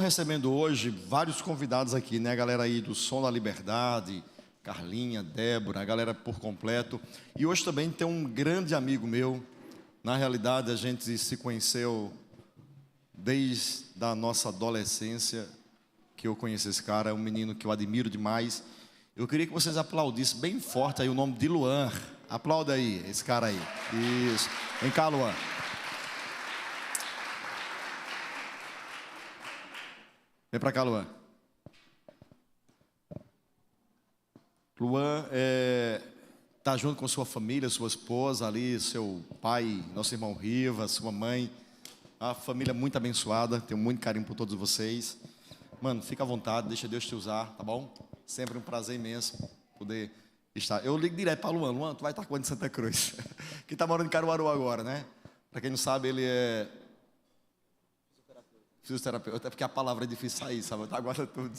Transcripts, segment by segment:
recebendo hoje vários convidados aqui, né? A galera aí do Som da Liberdade, Carlinha, Débora, a galera por completo. E hoje também tem um grande amigo meu. Na realidade, a gente se conheceu desde a nossa adolescência, que eu conheci esse cara. É um menino que eu admiro demais. Eu queria que vocês aplaudissem bem forte aí o nome de Luan. Aplauda aí, esse cara aí. Isso. Vem cá, Luan. Vem pra cá, Luan. Luan tá junto com sua família, sua esposa ali, seu pai, nosso irmão Riva, sua mãe. A família muito abençoada, tenho muito carinho por todos vocês. Mano, fica à vontade, deixa Deus te usar, tá bom? Sempre um prazer imenso poder estar. Eu ligo direto para Luan. Luan, tu vai estar quando em Santa Cruz? Que tá morando em Caruaru agora, né? Para quem não sabe, ele é fisioterapeuta, até porque a palavra é difícil sair, sabe? Eu aguardo tudo.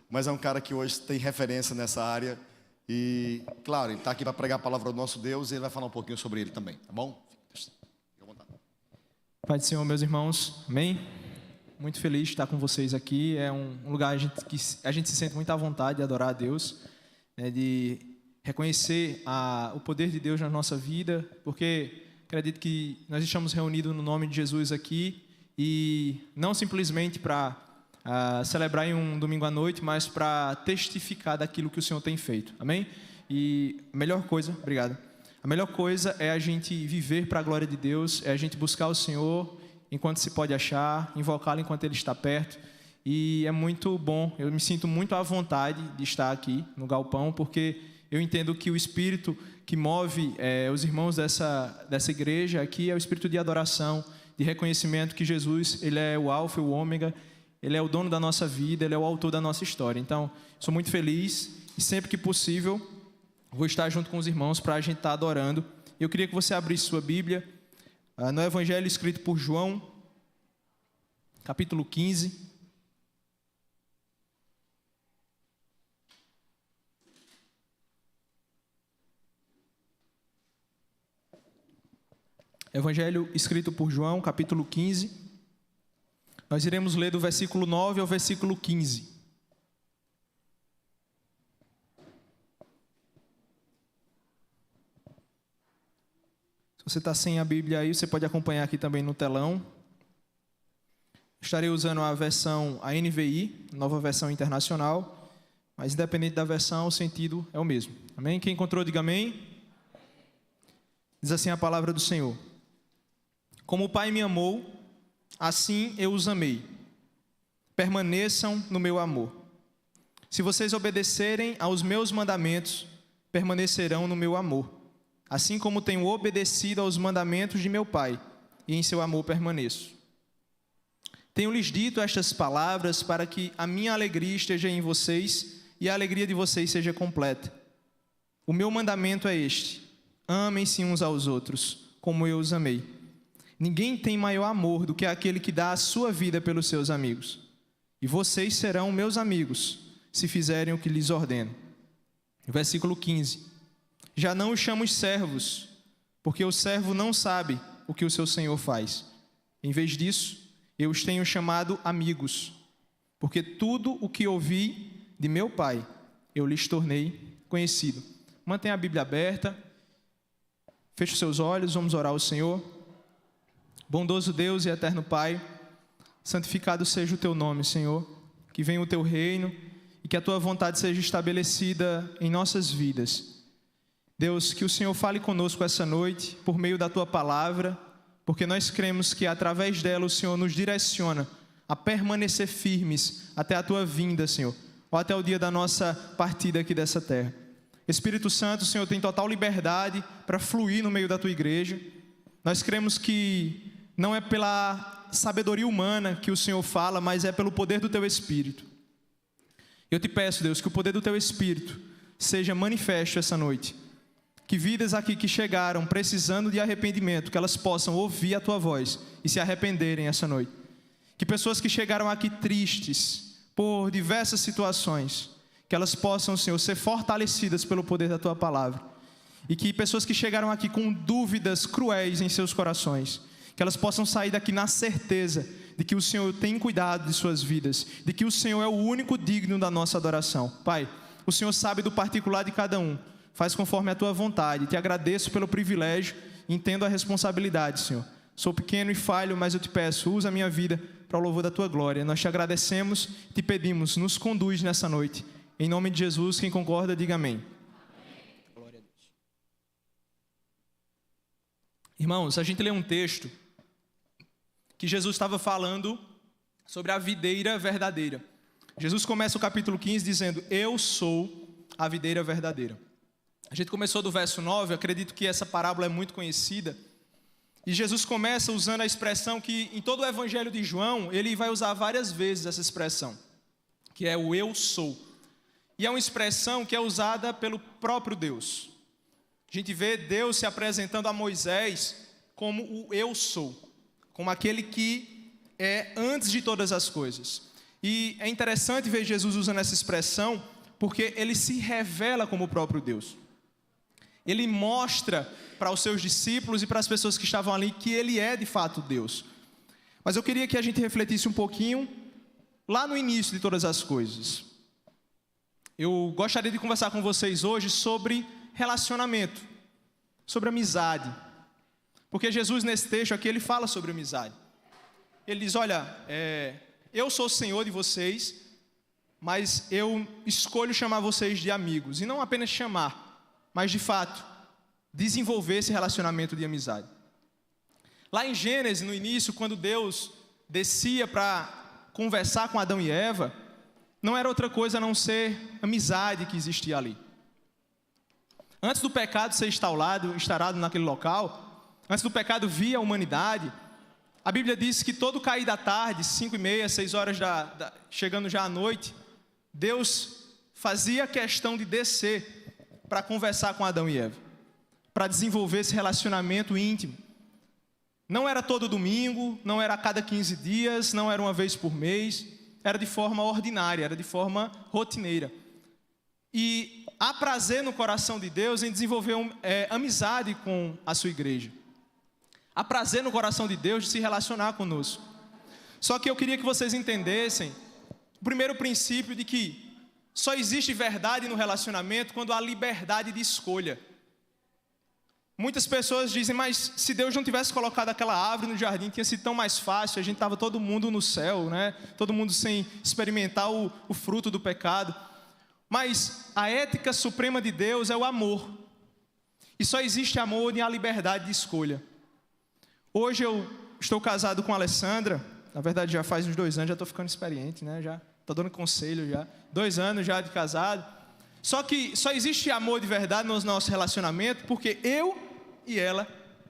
Mas é um cara que hoje tem referência nessa área. E, claro, ele está aqui para pregar a palavra do nosso Deus e ele vai falar um pouquinho sobre ele também, tá bom? Fica à vontade. Pai do Senhor, meus irmãos, amém? Muito feliz de estar com vocês aqui. É um lugar que a gente se sente muito à vontade de adorar a Deus, né, de reconhecer o poder de Deus na nossa vida, porque acredito que nós estamos reunidos no nome de Jesus aqui, e não simplesmente para celebrar em um domingo à noite, mas para testificar daquilo que o Senhor tem feito, amém? E a melhor coisa, obrigado, a melhor coisa é a gente viver para a glória de Deus, é a gente buscar o Senhor enquanto se pode achar, invocá-lo enquanto Ele está perto, e é muito bom, eu me sinto muito à vontade de estar aqui no Galpão, porque eu entendo que o Espírito que move os irmãos dessa igreja aqui é o Espírito de adoração, de reconhecimento que Jesus, Ele é o alfa e o ômega, Ele é o dono da nossa vida, Ele é o autor da nossa história. Então, sou muito feliz e sempre que possível vou estar junto com os irmãos para a gente estar adorando. Eu queria que você abrisse sua Bíblia no Evangelho escrito por João, capítulo 15. Evangelho escrito por João, capítulo 15. Nós iremos ler do versículo 9 ao versículo 15. Se você está sem a Bíblia aí, você pode acompanhar aqui também no telão. Estarei usando a versão NVI, nova versão internacional, mas independente da versão, o sentido é o mesmo. Amém? Quem encontrou, diga amém. Diz assim a palavra do Senhor. Como o Pai me amou, assim eu os amei. Permaneçam no meu amor. Se vocês obedecerem aos meus mandamentos, permanecerão no meu amor, assim como tenho obedecido aos mandamentos de meu Pai, e em seu amor permaneço. Tenho-lhes dito estas palavras para que a minha alegria esteja em vocês e a alegria de vocês seja completa. O meu mandamento é este: amem-se uns aos outros, como eu os amei. Ninguém tem maior amor do que aquele que dá a sua vida pelos seus amigos. E vocês serão meus amigos, se fizerem o que lhes ordeno. Versículo 15. Já não os chamo servos, porque o servo não sabe o que o seu senhor faz. Em vez disso, eu os tenho chamado amigos, porque tudo o que ouvi de meu Pai, eu lhes tornei conhecido. Mantenha a Bíblia aberta, feche os seus olhos, vamos orar ao Senhor. Bondoso Deus e eterno Pai, santificado seja o Teu nome, Senhor, que venha o Teu reino e que a Tua vontade seja estabelecida em nossas vidas. Deus, que o Senhor fale conosco essa noite, por meio da Tua palavra, porque nós cremos que através dela o Senhor nos direciona a permanecer firmes até a Tua vinda, Senhor, ou até o dia da nossa partida aqui dessa terra. Espírito Santo, o Senhor tem total liberdade para fluir no meio da Tua igreja. Nós cremos que não é pela sabedoria humana que o Senhor fala, mas é pelo poder do Teu Espírito. Eu te peço, Deus, que o poder do Teu Espírito seja manifesto essa noite. Que vidas aqui que chegaram precisando de arrependimento, que elas possam ouvir a Tua voz e se arrependerem essa noite. Que pessoas que chegaram aqui tristes por diversas situações, que elas possam, Senhor, ser fortalecidas pelo poder da Tua palavra. E que pessoas que chegaram aqui com dúvidas cruéis em seus corações, que elas possam sair daqui na certeza de que o Senhor tem cuidado de suas vidas, de que o Senhor é o único digno da nossa adoração. Pai, o Senhor sabe do particular de cada um, faz conforme a tua vontade. Te agradeço pelo privilégio, entendo a responsabilidade, Senhor. Sou pequeno e falho, mas eu te peço, usa a minha vida para o louvor da tua glória. Nós te agradecemos, te pedimos, nos conduz nessa noite. Em nome de Jesus, quem concorda, diga amém. Glória a Deus. Irmãos, a gente lê um texto que Jesus estava falando sobre a videira verdadeira. Jesus começa o capítulo 15 dizendo: eu sou a videira verdadeira. A gente começou do verso 9, acredito que essa parábola é muito conhecida. E Jesus começa usando a expressão que em todo o evangelho de João, ele vai usar várias vezes essa expressão, que é o eu sou. E é uma expressão que é usada pelo próprio Deus. A gente vê Deus se apresentando a Moisés como o eu sou, como aquele que é antes de todas as coisas. E é interessante ver Jesus usando essa expressão, porque ele se revela como o próprio Deus. Ele mostra para os seus discípulos e para as pessoas que estavam ali que ele é de fato Deus. Mas eu queria que a gente refletisse um pouquinho lá no início de todas as coisas. Eu gostaria de conversar com vocês hoje sobre relacionamento, sobre amizade. Porque Jesus nesse texto aqui ele fala sobre amizade. Ele diz: olha, eu sou o Senhor de vocês, mas eu escolho chamar vocês de amigos. E não apenas chamar, mas de fato desenvolver esse relacionamento de amizade. Lá em Gênesis, no início, quando Deus descia para conversar com Adão e Eva, não era outra coisa a não ser amizade que existia ali. Antes do pecado ser instalado naquele local, antes do pecado vir à humanidade, a Bíblia diz que todo cair da tarde, 5:30, 6 horas, chegando já à noite, Deus fazia questão de descer para conversar com Adão e Eva, para desenvolver esse relacionamento íntimo. Não era todo domingo, não era a cada 15 dias, não era uma vez por mês, era de forma ordinária, era de forma rotineira. E há prazer no coração de Deus em desenvolver amizade com a sua igreja. Há prazer no coração de Deus de se relacionar conosco. Só que eu queria que vocês entendessem o primeiro princípio de que só existe verdade no relacionamento quando há liberdade de escolha. Muitas pessoas dizem: mas se Deus não tivesse colocado aquela árvore no jardim, tinha sido tão mais fácil, a gente estava todo mundo no céu, né? Todo mundo sem experimentar o fruto do pecado. Mas a ética suprema de Deus é o amor. E só existe amor e a liberdade de escolha. Hoje eu estou casado com a Alessandra, na verdade já faz uns 2 anos, já estou ficando experiente, né? Já estou dando conselho já, 2 anos já de casado. Só que só existe amor de verdade no nosso relacionamento porque eu e ela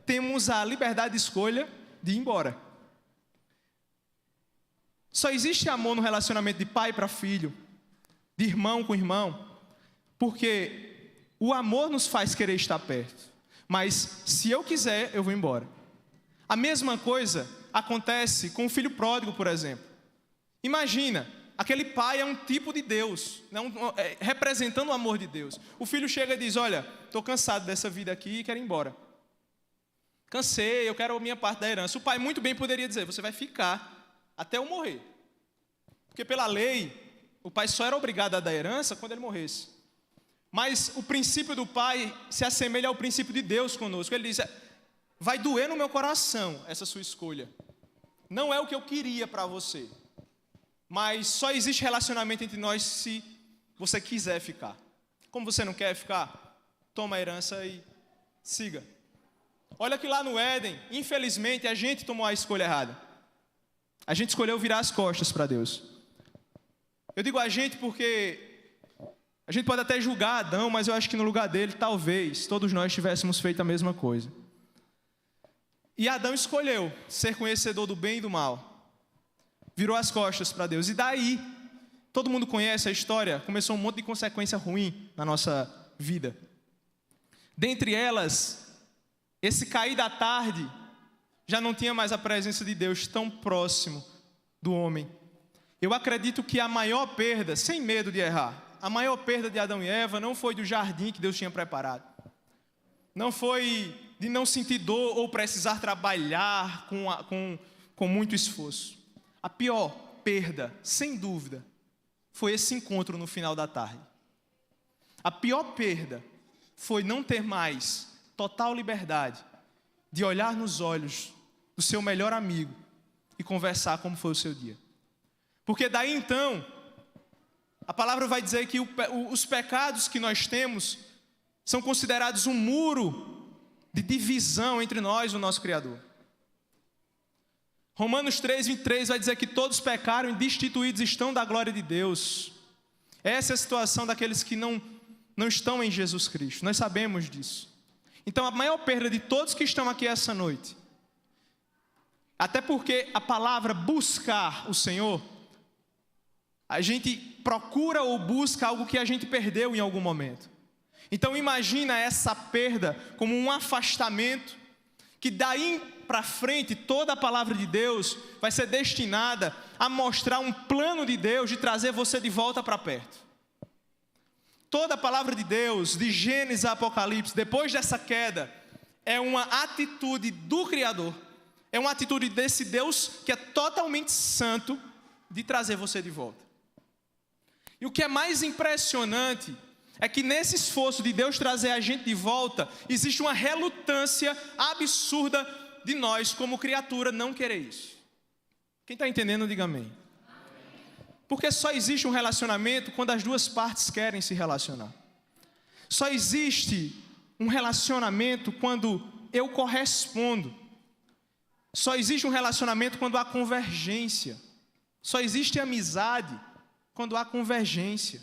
temos a liberdade de escolha de ir embora. Só existe amor no relacionamento de pai para filho, de irmão com irmão, porque o amor nos faz querer estar perto. Mas se eu quiser, eu vou embora. A mesma coisa acontece com o filho pródigo, por exemplo. Imagina, aquele pai é um tipo de Deus, representando o amor de Deus. O filho chega e diz: olha, estou cansado dessa vida aqui e quero ir embora. Cansei, eu quero a minha parte da herança. O pai muito bem poderia dizer: você vai ficar até eu morrer. Porque pela lei, o pai só era obrigado a dar herança quando ele morresse. Mas o princípio do pai se assemelha ao princípio de Deus conosco. Ele diz: vai doer no meu coração essa sua escolha. Não é o que eu queria para você. Mas só existe relacionamento entre nós se você quiser ficar. Como você não quer ficar, toma a herança e siga. Olha que lá no Éden, infelizmente, a gente tomou a escolha errada. A gente escolheu virar as costas para Deus. Eu digo a gente porque a gente pode até julgar Adão, mas eu acho que no lugar dele, talvez, todos nós tivéssemos feito a mesma coisa. E Adão escolheu ser conhecedor do bem e do mal. Virou as costas para Deus. E daí, todo mundo conhece a história, começou um monte de consequência ruim na nossa vida. Dentre elas, esse cair da tarde já não tinha mais a presença de Deus tão próximo do homem. Eu acredito que a maior perda, sem medo de errar, a maior perda de Adão e Eva não foi do jardim que Deus tinha preparado. Não foi de não sentir dor ou precisar trabalhar com muito esforço. A pior perda, sem dúvida, foi esse encontro no final da tarde. A pior perda foi não ter mais total liberdade de olhar nos olhos do seu melhor amigo e conversar como foi o seu dia. Porque daí então, a palavra vai dizer que os pecados que nós temos são considerados um muro de divisão entre nós e o nosso Criador. Romanos 3:23 vai dizer que todos pecaram e destituídos estão da glória de Deus. Essa é a situação daqueles que não estão em Jesus Cristo. Nós sabemos disso. Então a maior perda de todos que estão aqui essa noite, até porque a palavra buscar o Senhor, a gente procura ou busca algo que a gente perdeu em algum momento. Então imagina essa perda como um afastamento, que daí para frente toda a palavra de Deus vai ser destinada a mostrar um plano de Deus de trazer você de volta para perto. Toda a palavra de Deus, de Gênesis a Apocalipse, depois dessa queda, é uma atitude do Criador, é uma atitude desse Deus que é totalmente santo, de trazer você de volta. E o que é mais impressionante é que nesse esforço de Deus trazer a gente de volta, existe uma relutância absurda de nós como criatura não querer isso. Quem está entendendo, diga amém. Porque só existe um relacionamento quando as duas partes querem se relacionar. Só existe um relacionamento quando eu correspondo. Só existe um relacionamento quando há convergência. Só existe amizade quando há convergência.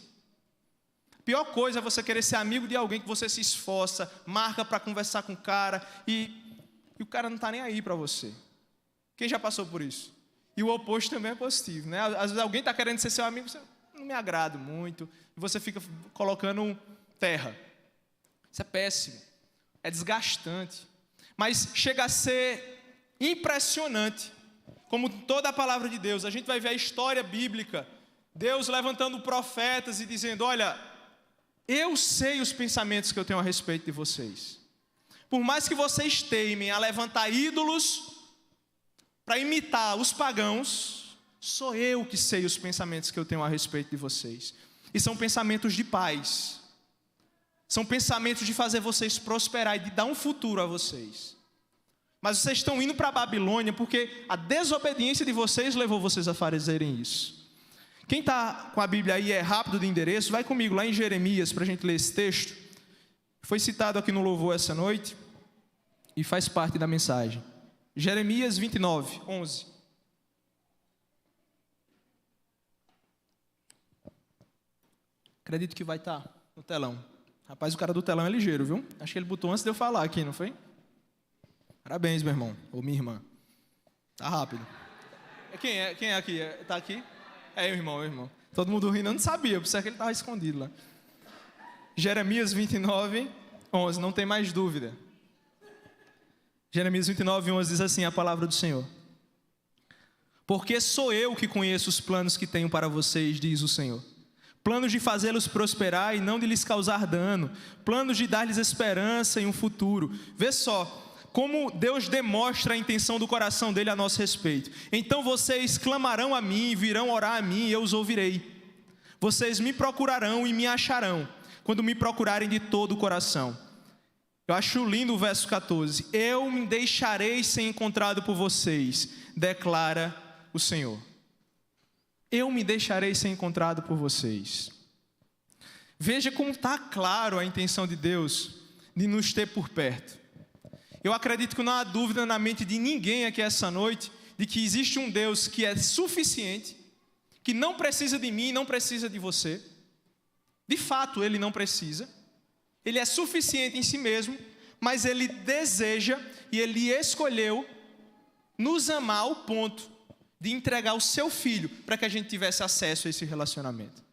A pior coisa é você querer ser amigo de alguém que você se esforça, marca para conversar com o cara e o cara não está nem aí para você. Quem já passou por isso? E o oposto também é positivo, né? Às vezes alguém está querendo ser seu amigo, você não me agrada muito, e você fica colocando terra. Isso é péssimo, é desgastante, mas chega a ser impressionante, como toda a palavra de Deus. A gente vai ver a história bíblica, Deus levantando profetas e dizendo: olha, eu sei os pensamentos que eu tenho a respeito de vocês. Por mais que vocês teimem a levantar ídolos para imitar os pagãos, sou eu que sei os pensamentos que eu tenho a respeito de vocês. E são pensamentos de paz. São pensamentos de fazer vocês prosperar e de dar um futuro a vocês. Mas vocês estão indo para a Babilônia porque a desobediência de vocês levou vocês a fazerem isso. Quem está com a Bíblia aí é rápido de endereço, vai comigo lá em Jeremias para a gente ler esse texto. Foi citado aqui no louvor essa noite e faz parte da mensagem. Jeremias 29, 11. Acredito que vai estar no telão. Rapaz, o cara do telão é ligeiro, viu? Acho que ele botou antes de eu falar aqui, não foi? Parabéns, meu irmão, ou minha irmã. Tá rápido. Quem é aqui? Tá aqui? É, meu irmão. Todo mundo rindo, eu não sabia, por isso é que ele estava escondido lá. Jeremias 29, 11, não tem mais dúvida. Jeremias 29, 11 diz assim a palavra do Senhor: porque sou eu que conheço os planos que tenho para vocês, diz o Senhor. Planos de fazê-los prosperar e não de lhes causar dano. Planos de dar-lhes esperança e um futuro. Vê só como Deus demonstra a intenção do coração dele a nosso respeito. Então vocês clamarão a mim, virão orar a mim e eu os ouvirei. Vocês me procurarão e me acharão, quando me procurarem de todo o coração. Eu acho lindo o verso 14. Eu me deixarei ser encontrado por vocês, declara o Senhor. Eu me deixarei ser encontrado por vocês. Veja como está claro a intenção de Deus de nos ter por perto. Eu acredito que não há dúvida na mente de ninguém aqui essa noite de que existe um Deus que é suficiente, que não precisa de mim, não precisa de você. De fato, Ele não precisa. Ele é suficiente em si mesmo, mas Ele deseja e Ele escolheu nos amar ao ponto de entregar o seu Filho para que a gente tivesse acesso a esse relacionamento.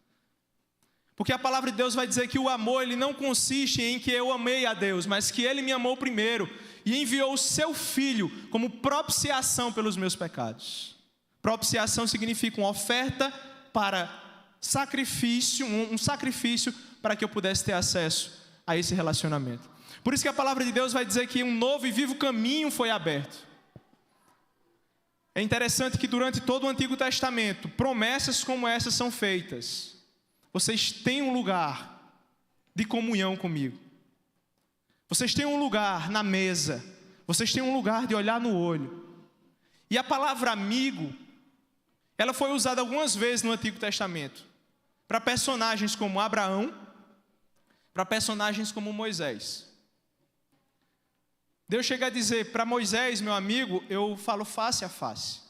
Porque a palavra de Deus vai dizer que o amor ele não consiste em que eu amei a Deus, mas que Ele me amou primeiro e enviou o seu Filho como propiciação pelos meus pecados. Propiciação significa uma oferta para sacrifício, um sacrifício para que eu pudesse ter acesso a esse relacionamento. Por isso que a palavra de Deus vai dizer que um novo e vivo caminho foi aberto. É interessante que durante todo o Antigo Testamento, promessas como essas são feitas. Vocês têm um lugar de comunhão comigo. Vocês têm um lugar na mesa. Vocês têm um lugar de olhar no olho. E a palavra amigo, ela foi usada algumas vezes no Antigo Testamento. Para personagens como Abraão, para personagens como Moisés. Deus chega a dizer para Moisés, meu amigo, eu falo face a face.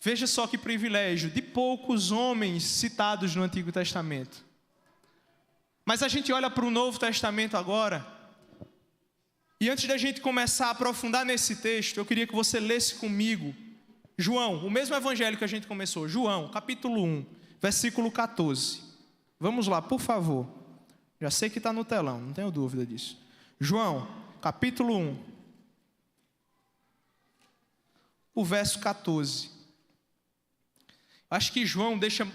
Veja só que privilégio, de poucos homens citados no Antigo Testamento. Mas a gente olha para o Novo Testamento agora, e antes da gente começar a aprofundar nesse texto, eu queria que você lesse comigo João, o mesmo evangelho que a gente começou, João, capítulo 1, versículo 14. Vamos lá, por favor. Já sei que está no telão, não tenho dúvida disso. João, capítulo 1, o verso 14. Acho que João deixa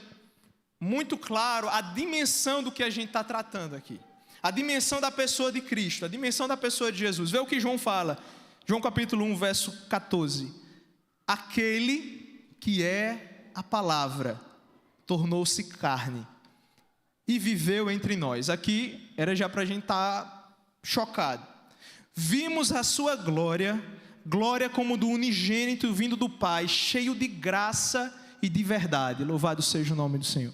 muito claro a dimensão do que a gente está tratando aqui. A dimensão da pessoa de Cristo, a dimensão da pessoa de Jesus. Vê o que João fala. João capítulo 1, verso 14. Aquele que é a palavra tornou-se carne e viveu entre nós. Aqui era já para a gente estar chocado. Vimos a sua glória, glória como do unigênito vindo do Pai, cheio de graça e de verdade. Louvado seja o nome do Senhor.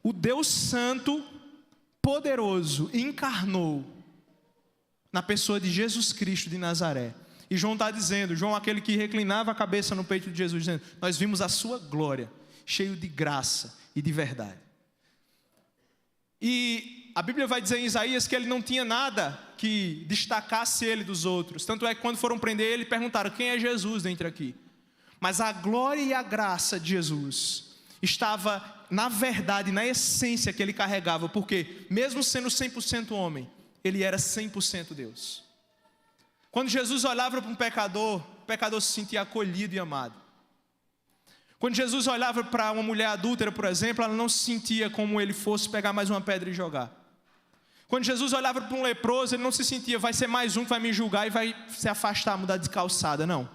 O Deus Santo, poderoso, encarnou na pessoa de Jesus Cristo de Nazaré. E João está dizendo, João, aquele que reclinava a cabeça no peito de Jesus, dizendo, nós vimos a sua glória, cheio de graça e de verdade. E a Bíblia vai dizer em Isaías que ele não tinha nada que destacasse ele dos outros. Tanto é que quando foram prender ele, perguntaram, quem é Jesus dentre aqui? Mas a glória e a graça de Jesus estava na verdade, na essência que ele carregava. Porque mesmo sendo 100% homem, ele era 100% Deus. Quando Jesus olhava para um pecador, o pecador se sentia acolhido e amado. Quando Jesus olhava para uma mulher adúltera, por exemplo, ela não se sentia como ele fosse pegar mais uma pedra e jogar. Quando Jesus olhava para um leproso, ele não se sentia, vai ser mais um que vai me julgar e vai se afastar, mudar de calçada, não.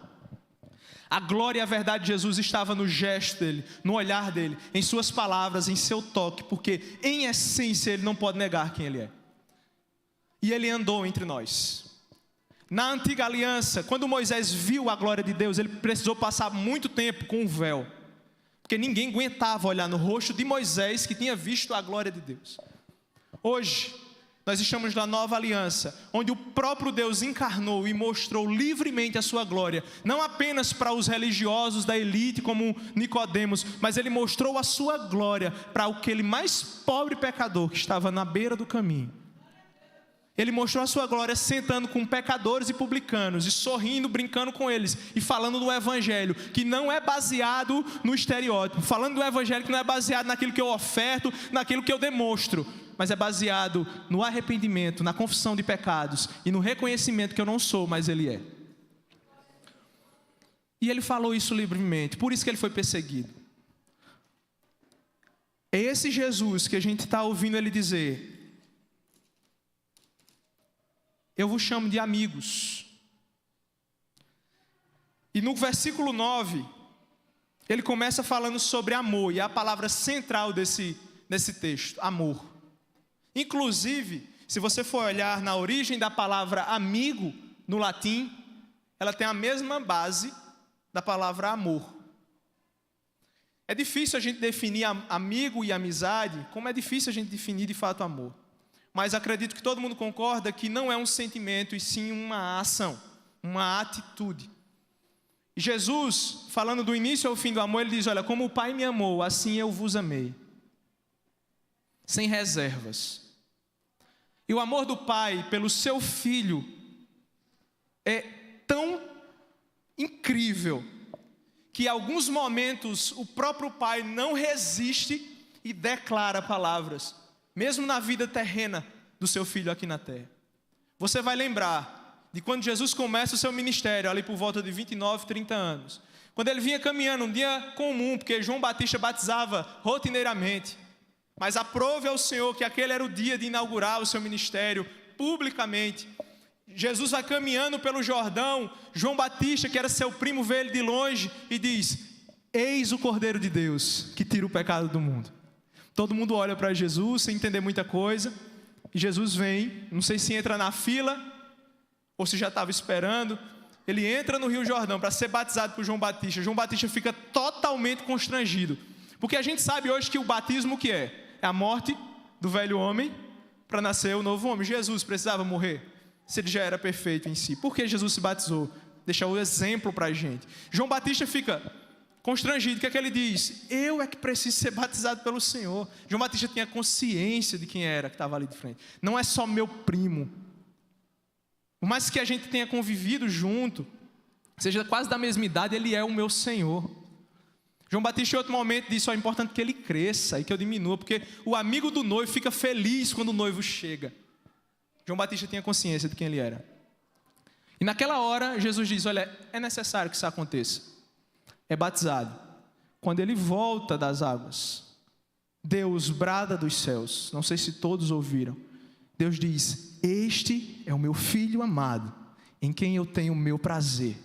A glória e a verdade de Jesus estava no gesto dele, no olhar dele, em suas palavras, em seu toque, porque em essência ele não pode negar quem ele é. E ele andou entre nós. Na antiga aliança, quando Moisés viu a glória de Deus, ele precisou passar muito tempo com um véu, porque ninguém aguentava olhar no rosto de Moisés que tinha visto a glória de Deus. Hoje, nós estamos na nova aliança, onde o próprio Deus encarnou e mostrou livremente a sua glória, não apenas para os religiosos da elite como Nicodemos, mas ele mostrou a sua glória para aquele mais pobre pecador que estava na beira do caminho. Ele mostrou a sua glória sentando com pecadores e publicanos, e sorrindo, brincando com eles, e falando do evangelho, que não é baseado no estereótipo, falando do evangelho que não é baseado naquilo que eu oferto, naquilo que eu demonstro, mas é baseado no arrependimento, na confissão de pecados, e no reconhecimento que eu não sou, mas Ele é. E Ele falou isso livremente, por isso que Ele foi perseguido. É esse Jesus que a gente está ouvindo Ele dizer: eu vos chamo de amigos. E no versículo 9, ele começa falando sobre amor, e é a palavra central desse texto, amor. Inclusive, se você for olhar na origem da palavra amigo, no latim, ela tem a mesma base da palavra amor. É difícil a gente definir amigo e amizade, como é difícil a gente definir de fato amor. Mas acredito que todo mundo concorda que não é um sentimento, e sim uma ação, uma atitude. E Jesus, falando do início ao fim do amor, ele diz, olha, como o Pai me amou, assim eu vos amei. Sem reservas. E o amor do Pai pelo seu Filho é tão incrível, que em alguns momentos o próprio Pai não resiste e declara palavras, mesmo na vida terrena do seu filho aqui na terra. Você vai lembrar de quando Jesus começa o seu ministério, ali por volta de 29, 30 anos. Quando ele vinha caminhando, um dia comum, porque João Batista batizava rotineiramente. Mas aprove ao Senhor que aquele era o dia de inaugurar o seu ministério publicamente. Jesus vai caminhando pelo Jordão, João Batista, que era seu primo, vê ele de longe e diz: eis o Cordeiro de Deus, que tira o pecado do mundo. Todo mundo olha para Jesus, sem entender muita coisa, e Jesus vem, não sei se entra na fila, ou se já estava esperando, ele entra no Rio Jordão para ser batizado por João Batista. João Batista fica totalmente constrangido, porque a gente sabe hoje que o batismo o que é? É a morte do velho homem para nascer o novo homem. Jesus precisava morrer, se ele já era perfeito em si. Por que Jesus se batizou? Deixa o exemplo para a gente. João Batista fica constrangido, o que é que ele diz? Eu é que preciso ser batizado pelo Senhor. João Batista tinha consciência de quem era que estava ali de frente. Não é só meu primo. Por mais que a gente tenha convivido junto, seja quase da mesma idade, ele é o meu Senhor. João Batista em outro momento disse: é importante que ele cresça e que eu diminua, porque o amigo do noivo fica feliz quando o noivo chega. João Batista tinha consciência de quem ele era. E naquela hora, Jesus diz: olha, é necessário que isso aconteça. É batizado. Quando ele volta das águas, Deus brada dos céus. Não sei se todos ouviram. Deus diz: este é o meu filho amado, em quem eu tenho o meu prazer,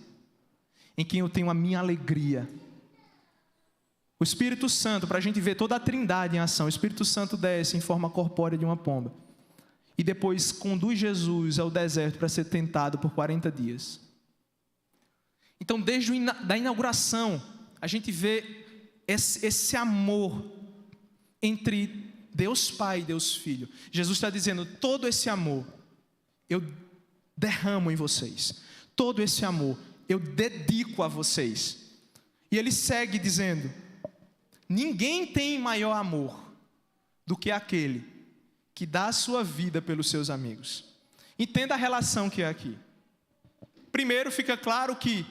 em quem eu tenho a minha alegria. O Espírito Santo, para a gente ver toda a trindade em ação, o Espírito Santo desce em forma corpórea de uma pomba e depois conduz Jesus ao deserto para ser tentado por 40 dias. Então, desde a inauguração, a gente vê esse amor entre Deus Pai e Deus Filho. Jesus está dizendo: todo esse amor eu derramo em vocês, todo esse amor eu dedico a vocês. E ele segue dizendo: ninguém tem maior amor do que aquele que dá a sua vida pelos seus amigos. Entenda a relação que é aqui. Primeiro, fica claro que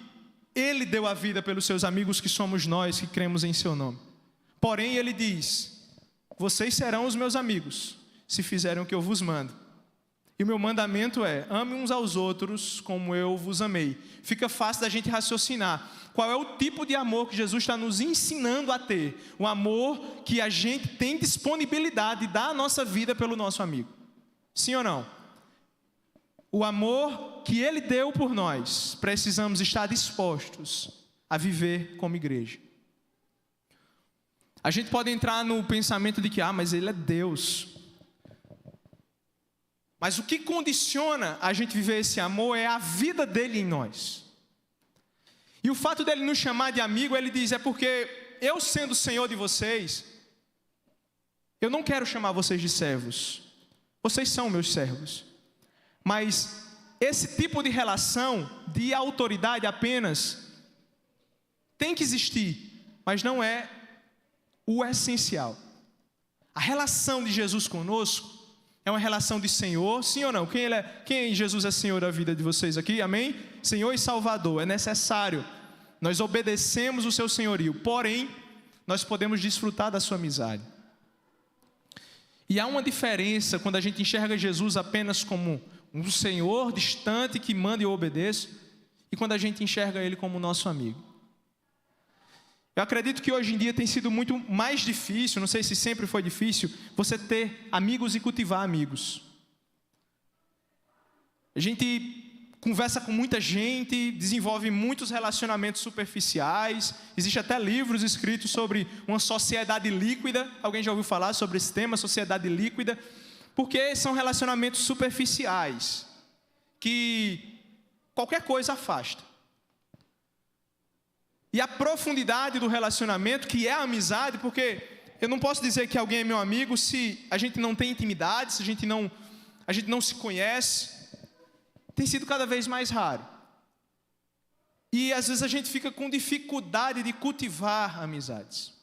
ele deu a vida pelos seus amigos, que somos nós que cremos em seu nome. Porém, ele diz: vocês serão os meus amigos se fizerem o que eu vos mando. E o meu mandamento é: ame uns aos outros como eu vos amei. Fica fácil da gente raciocinar qual é o tipo de amor que Jesus está nos ensinando a ter. O amor que a gente tem disponibilidade de dar a nossa vida pelo nosso amigo. Sim ou não? O amor que ele deu por nós, precisamos estar dispostos a viver como igreja. A gente pode entrar no pensamento de que, mas ele é Deus. Mas o que condiciona a gente viver esse amor é a vida dele em nós. E o fato dele nos chamar de amigo, ele diz: é porque eu, sendo o Senhor de vocês, eu não quero chamar vocês de servos. Vocês são meus servos. Mas esse tipo de relação de autoridade apenas tem que existir, mas não é o essencial. A relação de Jesus conosco é uma relação de Senhor, sim ou não? Quem Jesus é Senhor da vida de vocês aqui? Amém? Senhor e Salvador, é necessário. Nós obedecemos o seu senhorio, porém, nós podemos desfrutar da sua amizade. E há uma diferença quando a gente enxerga Jesus apenas como um Senhor distante que manda e eu obedeço, e quando a gente enxerga Ele como nosso amigo. Eu acredito que hoje em dia tem sido muito mais difícil, não sei se sempre foi difícil, você ter amigos e cultivar amigos. A gente conversa com muita gente, desenvolve muitos relacionamentos superficiais, existe até livros escritos sobre uma sociedade líquida. Alguém já ouviu falar sobre esse tema, sociedade líquida? Porque são relacionamentos superficiais, que qualquer coisa afasta. E a profundidade do relacionamento, que é a amizade, porque eu não posso dizer que alguém é meu amigo se a gente não tem intimidade, se a gente não se conhece, tem sido cada vez mais raro. E às vezes a gente fica com dificuldade de cultivar amizades.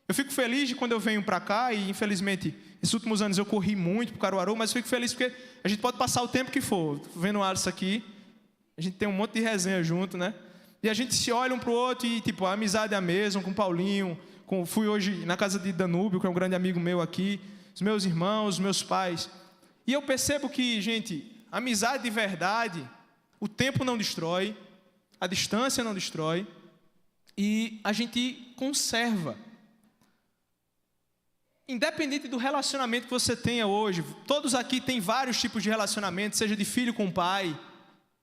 Eu fico feliz de quando eu venho para cá, e infelizmente, nesses últimos anos eu corri muito para o Caruaru, mas eu fico feliz porque a gente pode passar o tempo que for. Tô vendo o Alisson aqui, a gente tem um monte de resenha junto, né? E a gente se olha um para o outro e, a amizade é a mesma, com o Paulinho, fui hoje na casa de Danúbio, que é um grande amigo meu aqui, os meus irmãos, os meus pais. E eu percebo que, gente, amizade de verdade, o tempo não destrói, a distância não destrói, e a gente conserva. independente do relacionamento que você tenha hoje, todos aqui têm vários tipos de relacionamento, seja de filho com pai,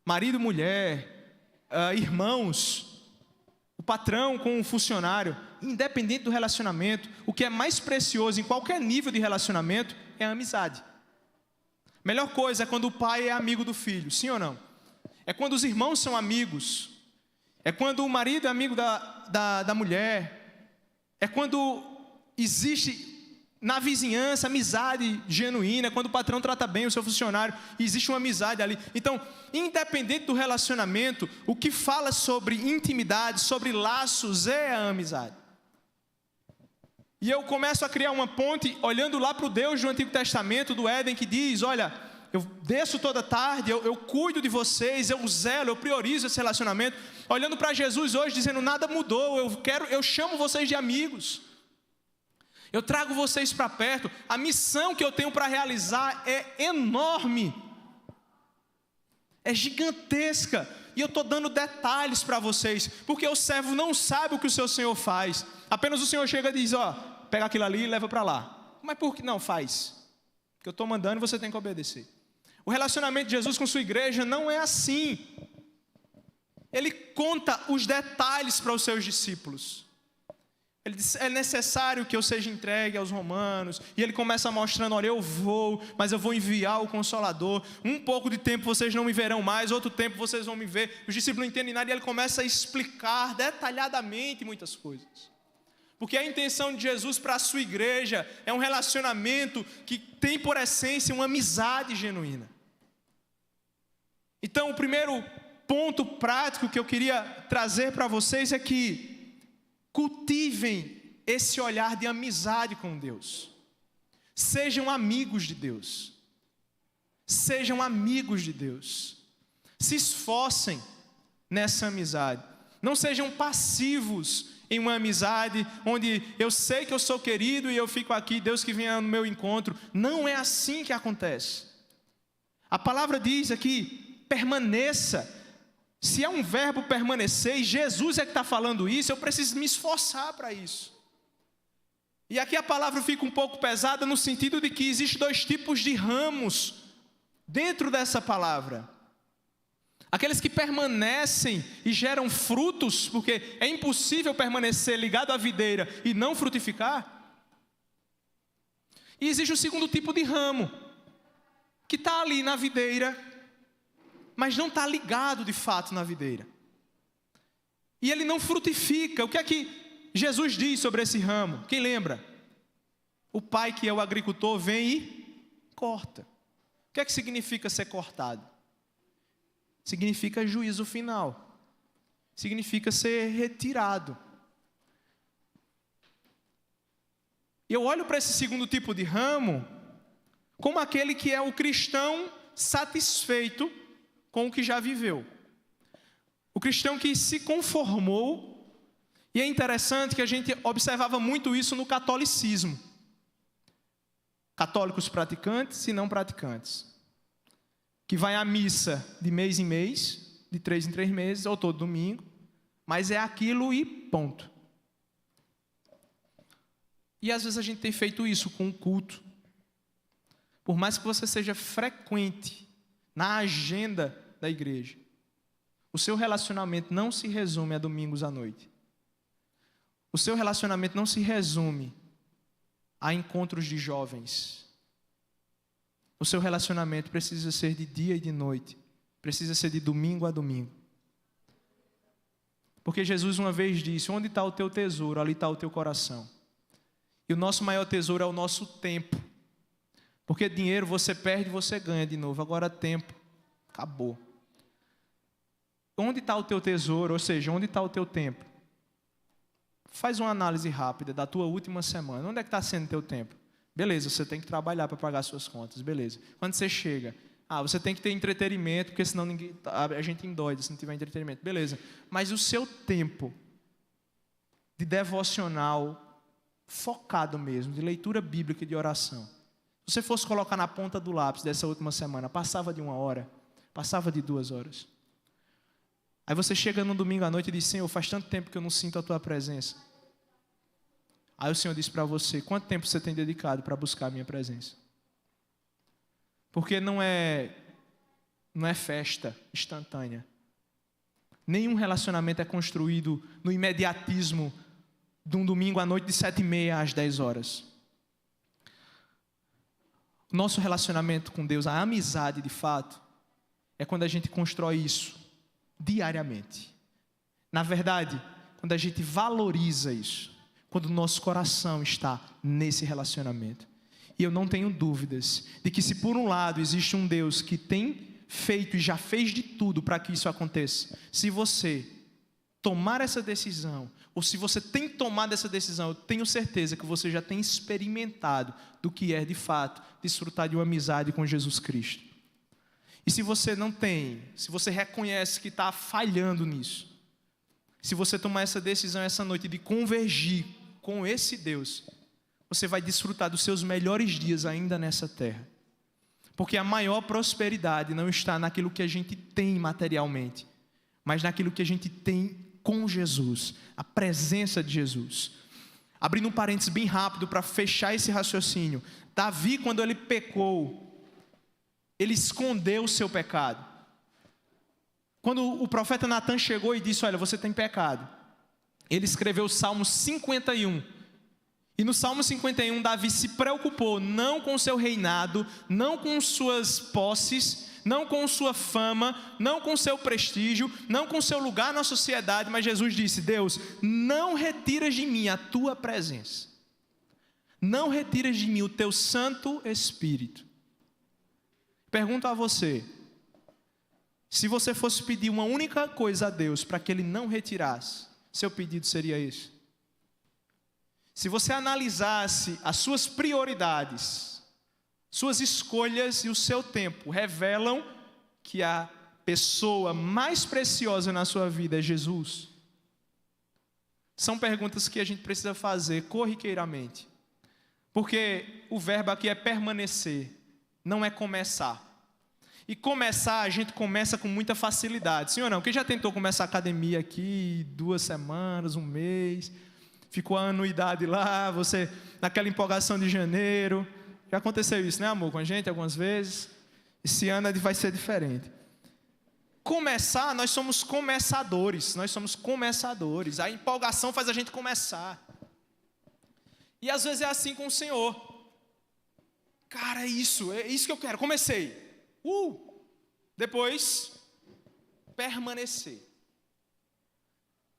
marido, mulher, irmãos, o patrão com o funcionário. Independente do relacionamento, o que é mais precioso em qualquer nível de relacionamento é a amizade. Melhor coisa é quando o pai é amigo do filho, sim ou não? É quando os irmãos são amigos. É quando o marido é amigo da mulher. É quando existe na vizinhança amizade genuína. É quando o patrão trata bem o seu funcionário e existe uma amizade ali. Então, independente do relacionamento, o que fala sobre intimidade, sobre laços, é a amizade. E eu começo a criar uma ponte, olhando lá para o Deus do Antigo Testamento, do Éden, que diz: olha, eu desço toda tarde, eu cuido de vocês, eu zelo, eu priorizo esse relacionamento. Olhando para Jesus hoje, dizendo: nada mudou, eu chamo vocês de amigos. Eu trago vocês para perto. A missão que eu tenho para realizar é enorme. É gigantesca. E eu estou dando detalhes para vocês, porque o servo não sabe o que o seu Senhor faz. Apenas o Senhor chega e diz: ó, pega aquilo ali e leva para lá. Mas por que não faz? Porque eu estou mandando e você tem que obedecer. O relacionamento de Jesus com sua igreja não é assim. Ele conta os detalhes para os seus discípulos. Ele diz: é necessário que eu seja entregue aos romanos. E ele começa mostrando: olha, eu vou, mas eu vou enviar o Consolador. Um pouco de tempo vocês não me verão mais, outro tempo vocês vão me ver. Os discípulos não entendem nada e ele começa a explicar detalhadamente muitas coisas. Porque a intenção de Jesus para a sua igreja é um relacionamento que tem por essência uma amizade genuína. Então, o primeiro ponto prático que eu queria trazer para vocês é que cultivem esse olhar de amizade com Deus. Sejam amigos de Deus. Sejam amigos de Deus. Se esforcem nessa amizade. Não sejam passivos em uma amizade onde eu sei que eu sou querido e eu fico aqui, Deus que venha no meu encontro. Não é assim que acontece. A palavra diz aqui: permaneça. Se é um verbo permanecer, e Jesus é que está falando isso, eu preciso me esforçar para isso. E aqui a palavra fica um pouco pesada no sentido de que existem dois tipos de ramos dentro dessa palavra. Aqueles que permanecem e geram frutos, porque é impossível permanecer ligado à videira e não frutificar. E existe o segundo tipo de ramo, que está ali na videira, mas não está ligado de fato na videira. E ele não frutifica. O que é que Jesus diz sobre esse ramo? Quem lembra? O pai, que é o agricultor, vem e corta. O que é que significa ser cortado? Significa juízo final. Significa ser retirado. Eu olho para esse segundo tipo de ramo como aquele que é o cristão satisfeito com o que já viveu. O cristão que se conformou. E é interessante que a gente observava muito isso no catolicismo. Católicos praticantes e não praticantes. Que vai à missa de mês em mês, de 3 em 3 meses, ou todo domingo. Mas é aquilo e ponto. E às vezes a gente tem feito isso com o culto. Por mais que você seja frequente na agenda da igreja, o seu relacionamento não se resume a domingos à noite. O seu relacionamento não se resume a encontros de jovens. O seu relacionamento precisa ser de dia e de noite. Precisa ser de domingo a domingo. Porque Jesus uma vez disse: onde está o teu tesouro, ali está o teu coração. E o nosso maior tesouro é o nosso tempo. Porque dinheiro você perde, você ganha de novo. Agora tempo, acabou. Onde está o teu tesouro, ou seja, onde está o teu tempo? Faz uma análise rápida da tua última semana. Onde é que está sendo o teu tempo? Beleza, você tem que trabalhar para pagar suas contas, beleza. Quando você chega, você tem que ter entretenimento, porque senão a gente endoida se não tiver entretenimento, beleza. Mas o seu tempo de devocional, focado mesmo, de leitura bíblica e de oração, se você fosse colocar na ponta do lápis dessa última semana, passava de 1 hora, passava de 2 horas. Aí você chega no domingo à noite e diz: Senhor, faz tanto tempo que eu não sinto a tua presença. Aí o Senhor diz para você: quanto tempo você tem dedicado para buscar a minha presença? Porque não é festa instantânea. Nenhum relacionamento é construído no imediatismo de um domingo à noite de 7h30 às 10 horas. Nosso relacionamento com Deus, a amizade de fato, é quando a gente constrói isso diariamente. Na verdade, quando a gente valoriza isso, quando o nosso coração está nesse relacionamento. E eu não tenho dúvidas de que, se por um lado existe um Deus que tem feito e já fez de tudo para que isso aconteça, se você tomar essa decisão, ou se você tem tomado essa decisão, eu tenho certeza que você já tem experimentado do que é de fato desfrutar de uma amizade com Jesus Cristo. E se você não tem, se você reconhece que está falhando nisso, se você tomar essa decisão essa noite de convergir com esse Deus, você vai desfrutar dos seus melhores dias ainda nessa terra. Porque a maior prosperidade não está naquilo que a gente tem materialmente, mas naquilo que a gente tem com Jesus, a presença de Jesus. Abrindo um parênteses bem rápido para fechar esse raciocínio. Davi, quando ele pecou, ele escondeu o seu pecado. Quando o profeta Natan chegou e disse: olha, você tem pecado, ele escreveu o Salmo 51. E no Salmo 51, Davi se preocupou não com seu reinado, não com suas posses, não com sua fama, não com seu prestígio, não com seu lugar na sociedade, mas Jesus disse: Deus, não retiras de mim a tua presença, não retiras de mim o teu Santo Espírito. Pergunto a você: se você fosse pedir uma única coisa a Deus para que Ele não retirasse, seu pedido seria esse? Se você analisasse as suas prioridades, suas escolhas e o seu tempo revelam que a pessoa mais preciosa na sua vida é Jesus? São perguntas que a gente precisa fazer corriqueiramente. Porque o verbo aqui é permanecer, não é começar. E começar, a gente começa com muita facilidade. Sim ou não? Quem já tentou começar a academia aqui 2 semanas, 1 mês, ficou a anuidade lá, você naquela empolgação de janeiro. Já aconteceu isso, né, amor, com a gente algumas vezes? Esse ano vai ser diferente. Começar, nós somos começadores. A empolgação faz a gente começar. E às vezes é assim com o Senhor. Cara, é isso que eu quero, comecei. Depois, permanecer.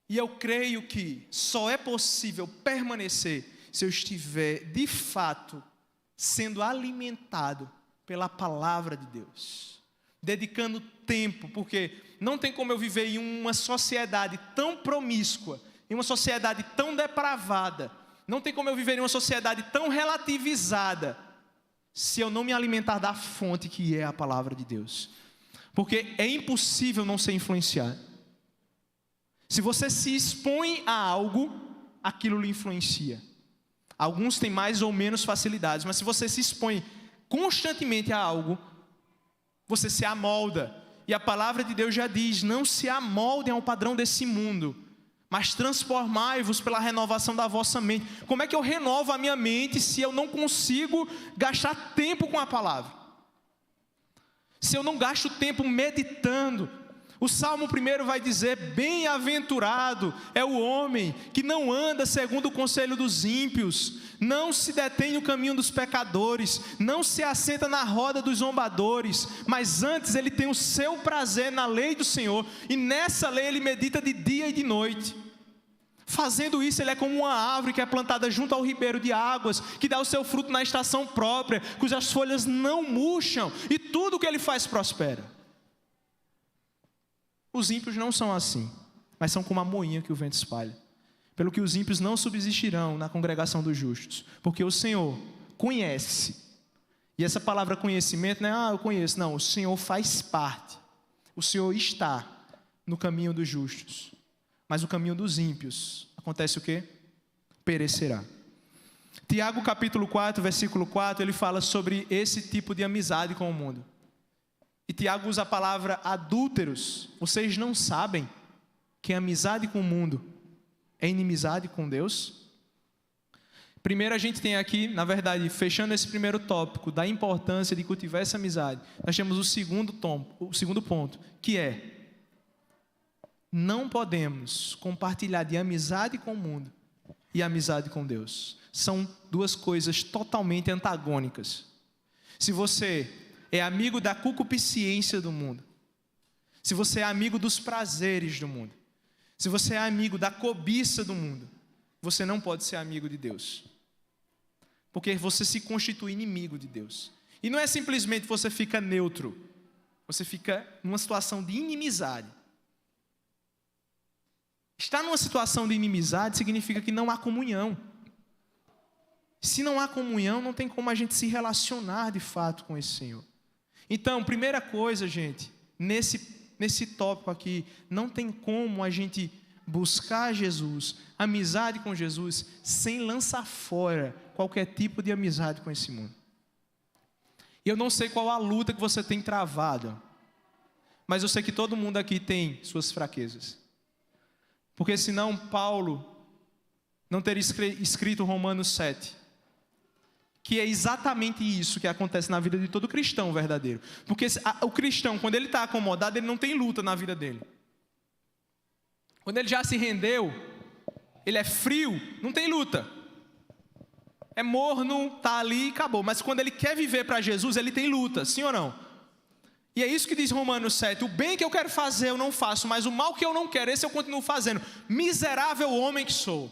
E eu creio que só é possível permanecer se eu estiver, de fato, sendo alimentado pela palavra de Deus, dedicando tempo, porque não tem como eu viver em uma sociedade tão promíscua, em uma sociedade tão depravada, não tem como eu viver em uma sociedade tão relativizada, se eu não me alimentar da fonte que é a palavra de Deus. Porque é impossível não ser influenciado. Se você se expõe a algo, aquilo lhe influencia. Alguns têm mais ou menos facilidades, mas se você se expõe constantemente a algo, você se amolda. E a palavra de Deus já diz: não se amoldem ao padrão desse mundo, mas transformai-vos pela renovação da vossa mente. Como é que eu renovo a minha mente se eu não consigo gastar tempo com a palavra? Se eu não gasto tempo meditando? O Salmo 1 vai dizer: bem-aventurado é o homem que não anda segundo o conselho dos ímpios, não se detém no caminho dos pecadores, não se assenta na roda dos zombadores, mas antes ele tem o seu prazer na lei do Senhor, e nessa lei ele medita de dia e de noite. Fazendo isso, ele é como uma árvore que é plantada junto ao ribeiro de águas, que dá o seu fruto na estação própria, cujas folhas não murcham, e tudo o que ele faz prospera. Os ímpios não são assim, mas são como a moinha que o vento espalha. Pelo que os ímpios não subsistirão na congregação dos justos, porque o Senhor conhece. E essa palavra conhecimento não é: eu conheço. Não, o Senhor faz parte. O Senhor está no caminho dos justos. Mas o caminho dos ímpios, acontece o quê? Perecerá. Tiago capítulo 4, versículo 4, ele fala sobre esse tipo de amizade com o mundo. E Tiago usa a palavra adúlteros. Vocês não sabem que a amizade com o mundo é inimizade com Deus? Primeiro a gente tem aqui, na verdade, fechando esse primeiro tópico da importância de cultivar essa amizade, nós temos o segundo ponto, que é: não podemos compartilhar de amizade com o mundo e amizade com Deus. São duas coisas totalmente antagônicas. Se você é amigo da concupiscência do mundo, se você é amigo dos prazeres do mundo, se você é amigo da cobiça do mundo, você não pode ser amigo de Deus. Porque você se constitui inimigo de Deus. E não é simplesmente você fica neutro, você fica numa situação de inimizade. Estar numa situação de inimizade significa que não há comunhão. Se não há comunhão, não tem como a gente se relacionar de fato com esse Senhor. Então, primeira coisa, gente, nesse tópico aqui, não tem como a gente buscar Jesus, amizade com Jesus, sem lançar fora qualquer tipo de amizade com esse mundo. E eu não sei qual a luta que você tem travado, mas eu sei que todo mundo aqui tem suas fraquezas. Porque senão Paulo não teria escrito Romanos 7, que é exatamente isso que acontece na vida de todo cristão verdadeiro. Porque o cristão, quando ele está acomodado, ele não tem luta na vida dele. Quando ele já se rendeu, ele é frio, não tem luta. É morno, está ali e acabou. Mas quando ele quer viver para Jesus, ele tem luta, sim ou não? E é isso que diz Romanos 7, o bem que eu quero fazer eu não faço, mas o mal que eu não quero, esse eu continuo fazendo. Miserável homem que sou.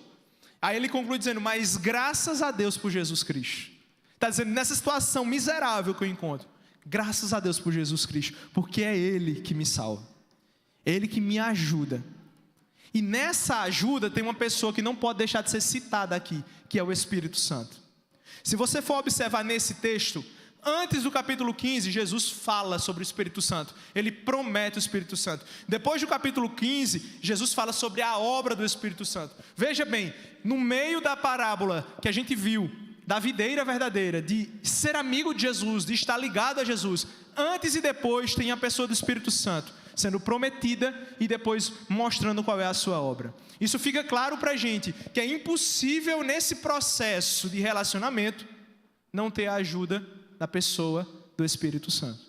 Aí ele conclui dizendo, mas graças a Deus por Jesus Cristo. Está dizendo, nessa situação miserável que eu encontro, graças a Deus por Jesus Cristo, porque é Ele que me salva. É Ele que me ajuda. E nessa ajuda tem uma pessoa que não pode deixar de ser citada aqui, que é o Espírito Santo. Se você for observar nesse texto, antes do capítulo 15, Jesus fala sobre o Espírito Santo. Ele promete o Espírito Santo. Depois do capítulo 15, Jesus fala sobre a obra do Espírito Santo. Veja bem, no meio da parábola que a gente viu, da videira verdadeira, de ser amigo de Jesus, de estar ligado a Jesus, antes e depois tem a pessoa do Espírito Santo, sendo prometida e depois mostrando qual é a sua obra. Isso fica claro para a gente, que é impossível nesse processo de relacionamento, não ter a ajuda da pessoa do Espírito Santo.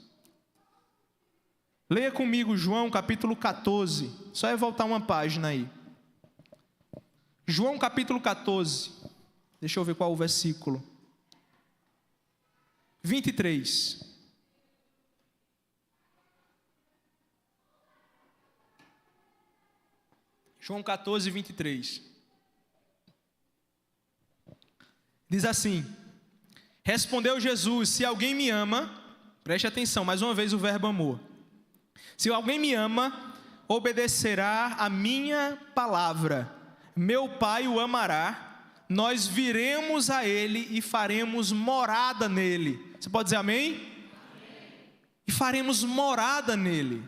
Leia comigo João capítulo 14, só é voltar uma página aí. João capítulo 14, deixa eu ver qual é o versículo. 23. João 14, 23. Diz assim: respondeu Jesus, se alguém me ama, preste atenção, mais uma vez o verbo amor. Se alguém me ama, obedecerá a minha palavra. Meu Pai o amará, nós viremos a Ele e faremos morada nele. Você pode dizer amém? Amém. E faremos morada nele,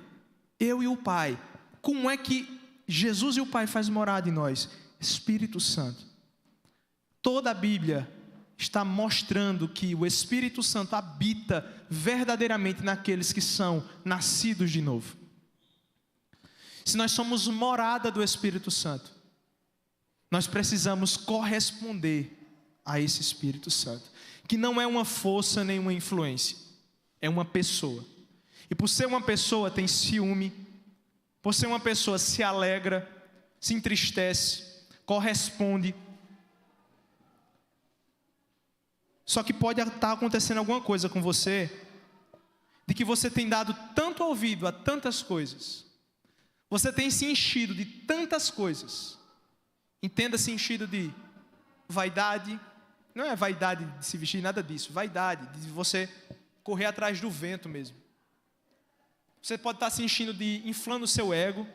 eu e o Pai. Como é que Jesus e o Pai fazem morada em nós? Espírito Santo. Toda a Bíblia está mostrando que o Espírito Santo habita verdadeiramente naqueles que são nascidos de novo. Se nós somos morada do Espírito Santo, nós precisamos corresponder a esse Espírito Santo, que não é uma força nem uma influência, é uma pessoa. E por ser uma pessoa tem ciúme, por ser uma pessoa se alegra, se entristece, corresponde. Só que pode estar acontecendo alguma coisa com você, de que você tem dado tanto ouvido a tantas coisas, você tem se enchido de tantas coisas. Entenda-se enchido de vaidade, não é vaidade de se vestir, nada disso, vaidade de você correr atrás do vento mesmo. Você pode estar se enchendo de, inflando o seu ego,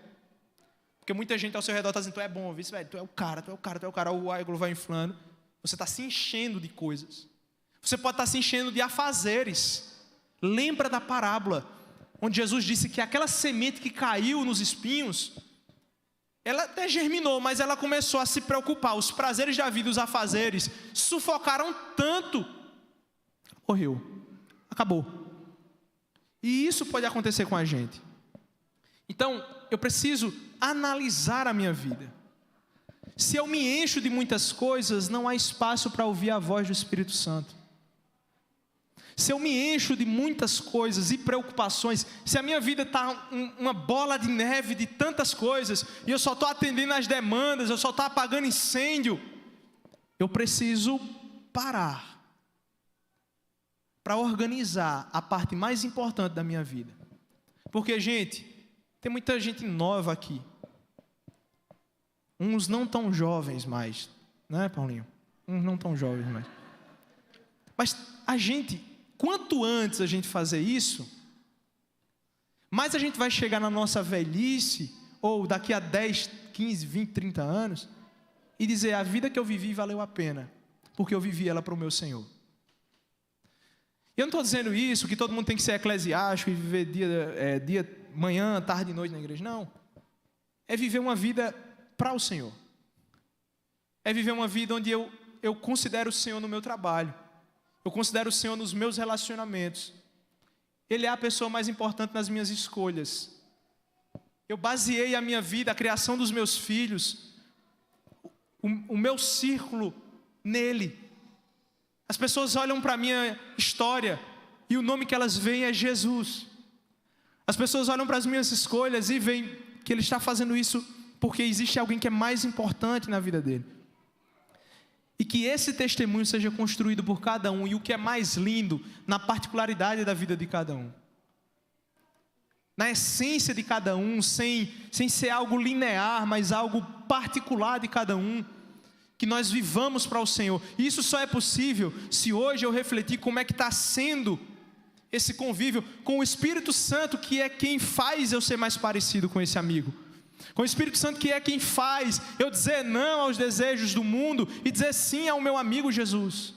porque muita gente ao seu redor está dizendo, tu é bom, viu? Tu é o cara, tu é o cara, tu é o cara, o ego vai inflando. Você está se enchendo de coisas. Você pode estar se enchendo de afazeres. Lembra da parábola, onde Jesus disse que aquela semente que caiu nos espinhos, ela até germinou, mas ela começou a se preocupar. Os prazeres da vida, os afazeres, sufocaram tanto, morreu, acabou. E isso pode acontecer com a gente. Então, eu preciso analisar a minha vida. Se eu me encho de muitas coisas, não há espaço para ouvir a voz do Espírito Santo. Se eu me encho de muitas coisas e preocupações, se a minha vida está uma bola de neve de tantas coisas, e eu só estou atendendo às demandas, eu só estou apagando incêndio, eu preciso parar para organizar a parte mais importante da minha vida. Porque, gente, tem muita gente nova aqui. Uns não tão jovens mais, né, Paulinho? Uns não tão jovens mais. Mas a gente, quanto antes a gente fazer isso, mais a gente vai chegar na nossa velhice, ou daqui a 10, 15, 20, 30 anos, e dizer: a vida que eu vivi valeu a pena, porque eu vivi ela para o meu Senhor. Eu não estou dizendo isso, que todo mundo tem que ser eclesiástico e viver manhã, tarde e noite na igreja. Não. É viver uma vida para o Senhor. É viver uma vida onde eu considero o Senhor no meu trabalho. Eu considero o Senhor nos meus relacionamentos. Ele é a pessoa mais importante nas minhas escolhas. Eu baseei a minha vida, a criação dos meus filhos, o meu círculo nele. As pessoas olham para a minha história e o nome que elas veem é Jesus. As pessoas olham para as minhas escolhas e veem que ele está fazendo isso porque existe alguém que é mais importante na vida dele. E que esse testemunho seja construído por cada um, e o que é mais lindo, na particularidade da vida de cada um. Na essência de cada um, sem ser algo linear, mas algo particular de cada um. Que nós vivamos para o Senhor. E isso só é possível se hoje eu refletir como é que está sendo esse convívio com o Espírito Santo, que é quem faz eu ser mais parecido com esse amigo. Com o Espírito Santo, que é quem faz eu dizer não aos desejos do mundo e dizer sim ao meu amigo Jesus.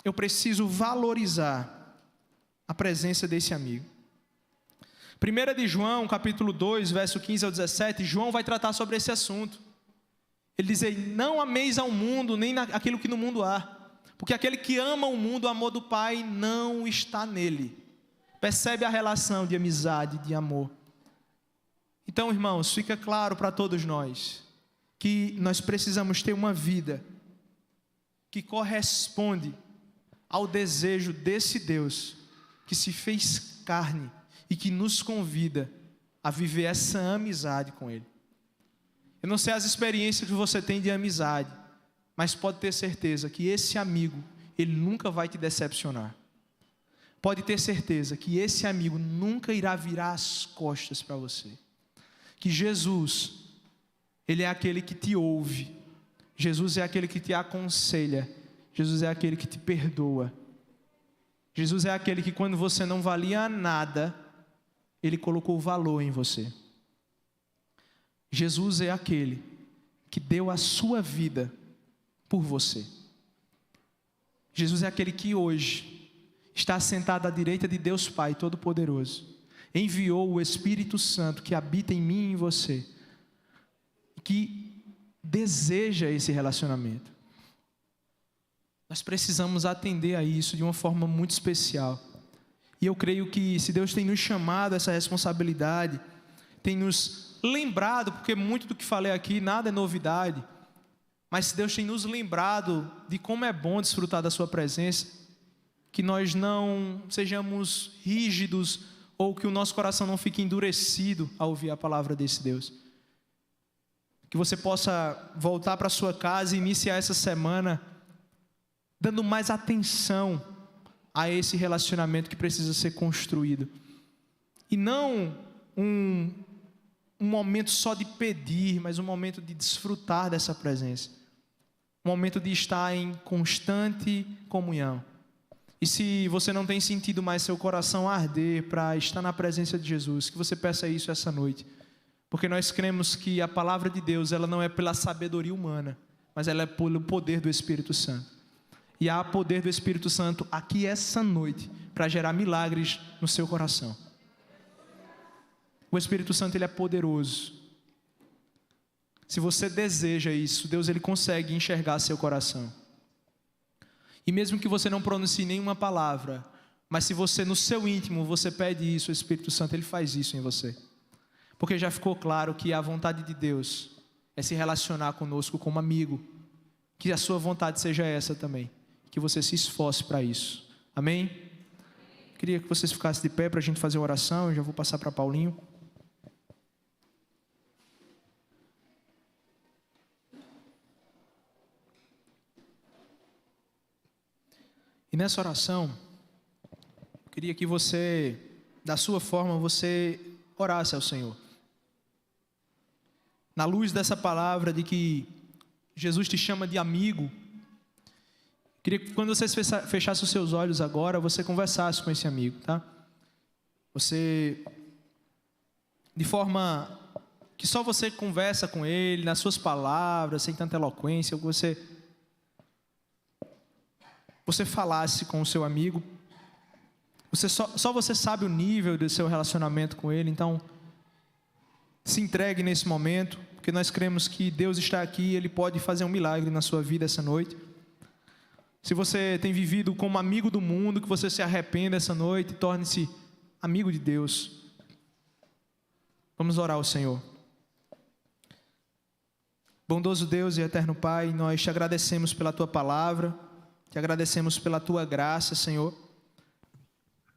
Eu preciso valorizar a presença desse amigo. 1 de João, capítulo 2, verso 15 ao 17, João vai tratar sobre esse assunto. Ele diz: não ameis ao mundo, nem aquilo que no mundo há, porque aquele que ama o mundo, o amor do Pai não está nele. Percebe a relação de amizade, de amor. Então, irmãos, fica claro para todos nós, que nós precisamos ter uma vida que corresponde ao desejo desse Deus, que se fez carne e que nos convida a viver essa amizade com Ele. Eu não sei as experiências que você tem de amizade, mas pode ter certeza que esse amigo, ele nunca vai te decepcionar. Pode ter certeza que esse amigo nunca irá virar as costas para você. Que Jesus, ele é aquele que te ouve. Jesus é aquele que te aconselha. Jesus é aquele que te perdoa. Jesus é aquele que, quando você não valia nada, ele colocou valor em você. Jesus é aquele que deu a sua vida por você. Jesus é aquele que hoje está sentado à direita de Deus Pai Todo-Poderoso. Enviou o Espírito Santo que habita em mim e em você, que deseja esse relacionamento. Nós precisamos atender a isso de uma forma muito especial. E eu creio que, se Deus tem nos chamado a essa responsabilidade, tem nos lembrado, porque muito do que falei aqui, nada é novidade, mas se Deus tem nos lembrado de como é bom desfrutar da sua presença, que nós não sejamos rígidos, ou que o nosso coração não fique endurecido ao ouvir a palavra desse Deus. Que você possa voltar para a sua casa e iniciar essa semana dando mais atenção a esse relacionamento que precisa ser construído. E não um momento só de pedir, mas um momento de desfrutar dessa presença. Um momento de estar em constante comunhão. E se você não tem sentido mais seu coração arder para estar na presença de Jesus, que você peça isso essa noite. Porque nós cremos que a palavra de Deus, ela não é pela sabedoria humana, mas ela é pelo poder do Espírito Santo. E há poder do Espírito Santo aqui essa noite para gerar milagres no seu coração. O Espírito Santo, ele é poderoso. Se você deseja isso, Deus, ele consegue enxergar seu coração. E mesmo que você não pronuncie nenhuma palavra, mas se você no seu íntimo você pede isso, o Espírito Santo, ele faz isso em você. Porque já ficou claro que a vontade de Deus é se relacionar conosco como amigo. Que a sua vontade seja essa também, que você se esforce para isso. Amém? Queria que vocês ficassem de pé para a gente fazer uma oração. Eu já vou passar para Paulinho. E nessa oração, eu queria que você, da sua forma, você orasse ao Senhor. Na luz dessa palavra de que Jesus te chama de amigo, eu queria que quando você fechasse os seus olhos agora, você conversasse com esse amigo, tá? Você, de forma que só você conversa com ele, nas suas palavras, sem tanta eloquência, você falasse com o seu amigo. Só você sabe o nível do seu relacionamento com ele. Então, se entregue nesse momento, porque nós cremos que Deus está aqui e Ele pode fazer um milagre na sua vida essa noite. Se você tem vivido como amigo do mundo, que você se arrependa essa noite e torne-se amigo de Deus. Vamos orar ao Senhor. Bondoso Deus e eterno Pai, nós te agradecemos pela Tua palavra, te agradecemos pela Tua graça, Senhor.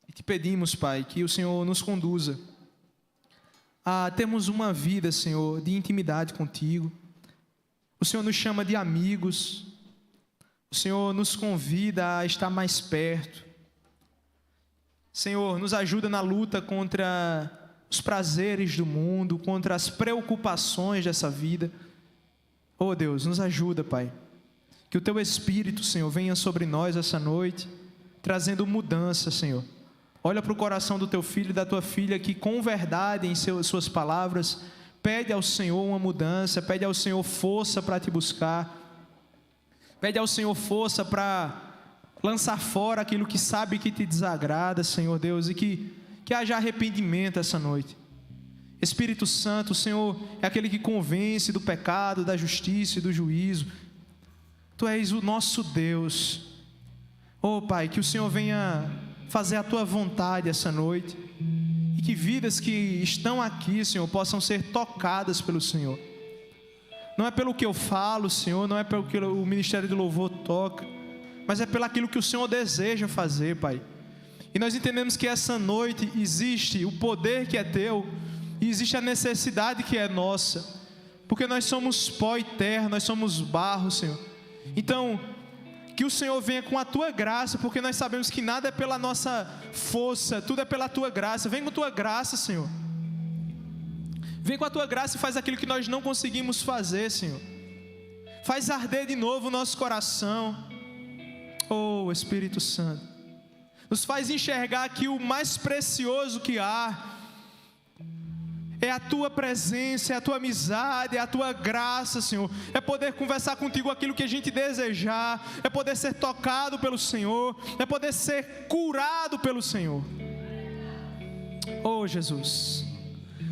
E te pedimos, Pai, que o Senhor nos conduza a termos uma vida, Senhor, de intimidade contigo. O Senhor nos chama de amigos. O Senhor nos convida a estar mais perto. Senhor, nos ajuda na luta contra os prazeres do mundo, contra as preocupações dessa vida. Oh Deus, nos ajuda, Pai. Que o Teu Espírito, Senhor, venha sobre nós essa noite, trazendo mudança, Senhor. Olha para o coração do Teu filho e da Tua filha, que com verdade em suas palavras, pede ao Senhor uma mudança, pede ao Senhor força para Te buscar, pede ao Senhor força para lançar fora aquilo que sabe que Te desagrada, Senhor Deus, e que haja arrependimento essa noite. Espírito Santo, o Senhor é aquele que convence do pecado, da justiça e do juízo. Tu és o nosso Deus. Oh Pai, que o Senhor venha fazer a Tua vontade essa noite, e que vidas que estão aqui, Senhor, possam ser tocadas pelo Senhor. Não é pelo que eu falo, Senhor, não é pelo que o Ministério do Louvor toca, mas é pelo aquilo que o Senhor deseja fazer, Pai. E nós entendemos que essa noite existe o poder que é Teu, e existe a necessidade que é nossa, porque nós somos pó e terra, nós somos barro, Senhor. Então, que o Senhor venha com a Tua graça, porque nós sabemos que nada é pela nossa força, tudo é pela Tua graça. Vem com a Tua graça, Senhor. Vem com a Tua graça e faz aquilo que nós não conseguimos fazer, Senhor. Faz arder de novo o nosso coração. Oh, Espírito Santo, nos faz enxergar que o mais precioso que há é a Tua presença, é a Tua amizade, é a Tua graça, Senhor. É poder conversar contigo aquilo que a gente desejar, é poder ser tocado pelo Senhor, é poder ser curado pelo Senhor. Oh, Jesus,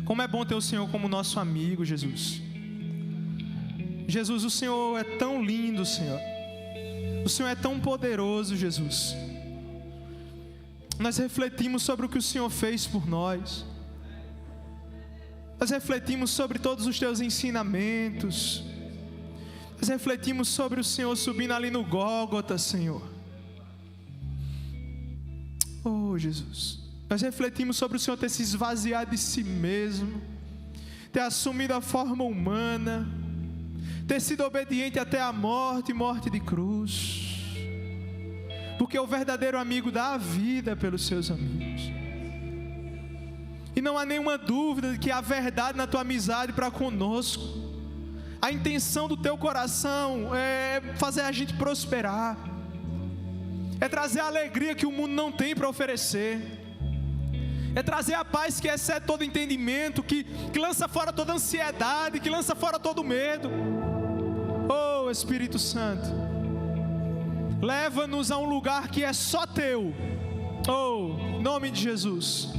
como é bom ter o Senhor como nosso amigo, Jesus. Jesus, o Senhor é tão lindo, Senhor. O Senhor é tão poderoso, Jesus. Nós refletimos sobre o que o Senhor fez por nós. Nós refletimos sobre todos os Teus ensinamentos. Nós refletimos sobre o Senhor subindo ali no Gólgota, Senhor. Oh, Jesus. Nós refletimos sobre o Senhor ter se esvaziado de si mesmo, ter assumido a forma humana, ter sido obediente até a morte, morte de cruz. Porque o verdadeiro amigo dá a vida pelos seus amigos. E não há nenhuma dúvida de que há verdade na Tua amizade para conosco. A intenção do Teu coração é fazer a gente prosperar, é trazer a alegria que o mundo não tem para oferecer, é trazer a paz que excede todo entendimento, que lança fora toda ansiedade, que lança fora todo medo. Oh, Espírito Santo, leva-nos a um lugar que é só Teu. Oh, em nome de Jesus.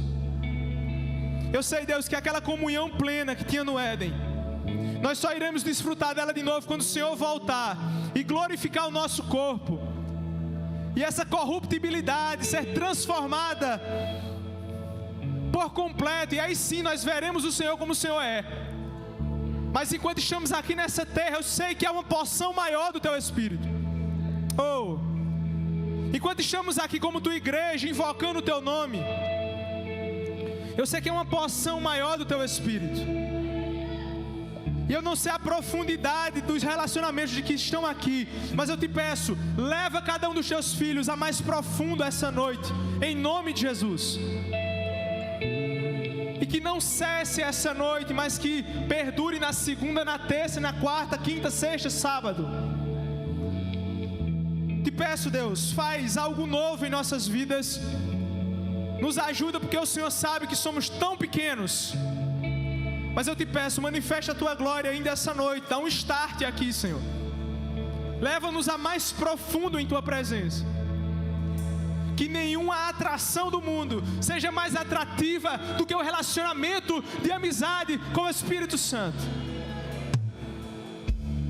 Eu sei, Deus, que aquela comunhão plena que tinha no Éden, nós só iremos desfrutar dela de novo quando o Senhor voltar e glorificar o nosso corpo, e essa corruptibilidade ser transformada por completo, e aí sim nós veremos o Senhor como o Senhor é. Mas enquanto estamos aqui nessa terra, eu sei que há uma porção maior do Teu Espírito. Oh, enquanto estamos aqui como Tua igreja, invocando o Teu nome, eu sei que é uma porção maior do Teu Espírito. E eu não sei a profundidade dos relacionamentos de que estão aqui, mas eu te peço, leva cada um dos Teus filhos a mais profundo essa noite, em nome de Jesus. E que não cesse essa noite, mas que perdure na segunda, na terça, na quarta, quinta, sexta, sábado. Te peço, Deus, faz algo novo em nossas vidas. Nos ajuda, porque o Senhor sabe que somos tão pequenos. Mas eu te peço, manifesta a Tua glória ainda essa noite. Dá um start aqui, Senhor. Leva-nos a mais profundo em Tua presença. Que nenhuma atração do mundo seja mais atrativa do que o relacionamento de amizade com o Espírito Santo.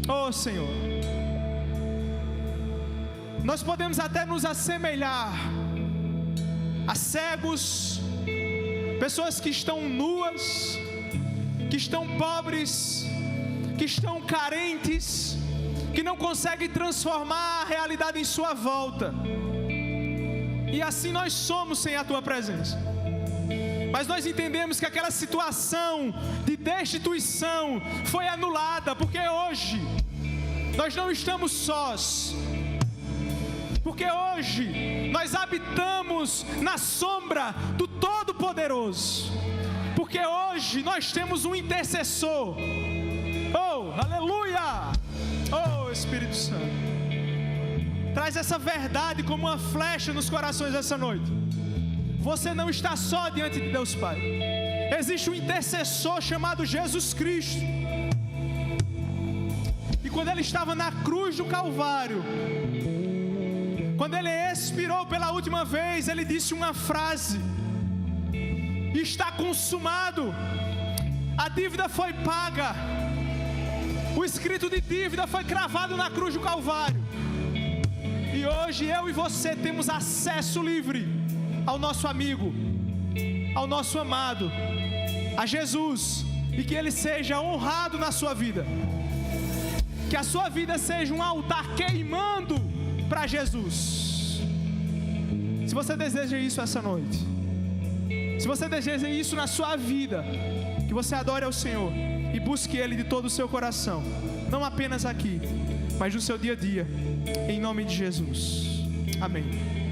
Oh, Senhor, nós podemos até nos assemelhar a cegos, pessoas que estão nuas, que estão pobres, que estão carentes, que não conseguem transformar a realidade em sua volta. E assim nós somos sem a Tua presença. Mas nós entendemos que aquela situação de destituição foi anulada, porque hoje nós não estamos sós. Porque hoje nós habitamos na sombra do Todo-Poderoso. Porque hoje nós temos um intercessor. Oh, aleluia! Oh, Espírito Santo, traz essa verdade como uma flecha nos corações essa noite. Você não está só diante de Deus Pai. Existe um intercessor chamado Jesus Cristo. E quando Ele estava na cruz do Calvário, quando Ele expirou pela última vez, Ele disse uma frase: está consumado. A dívida foi paga. O escrito de dívida foi cravado na cruz do Calvário. E hoje eu e você temos acesso livre ao nosso amigo, ao nosso amado, a Jesus. E que Ele seja honrado na sua vida. Que a sua vida seja um altar queimando para Jesus. Se você deseja isso essa noite, se você deseja isso na sua vida, que você adore ao Senhor e busque Ele de todo o seu coração, não apenas aqui, mas no seu dia a dia, em nome de Jesus. Amém.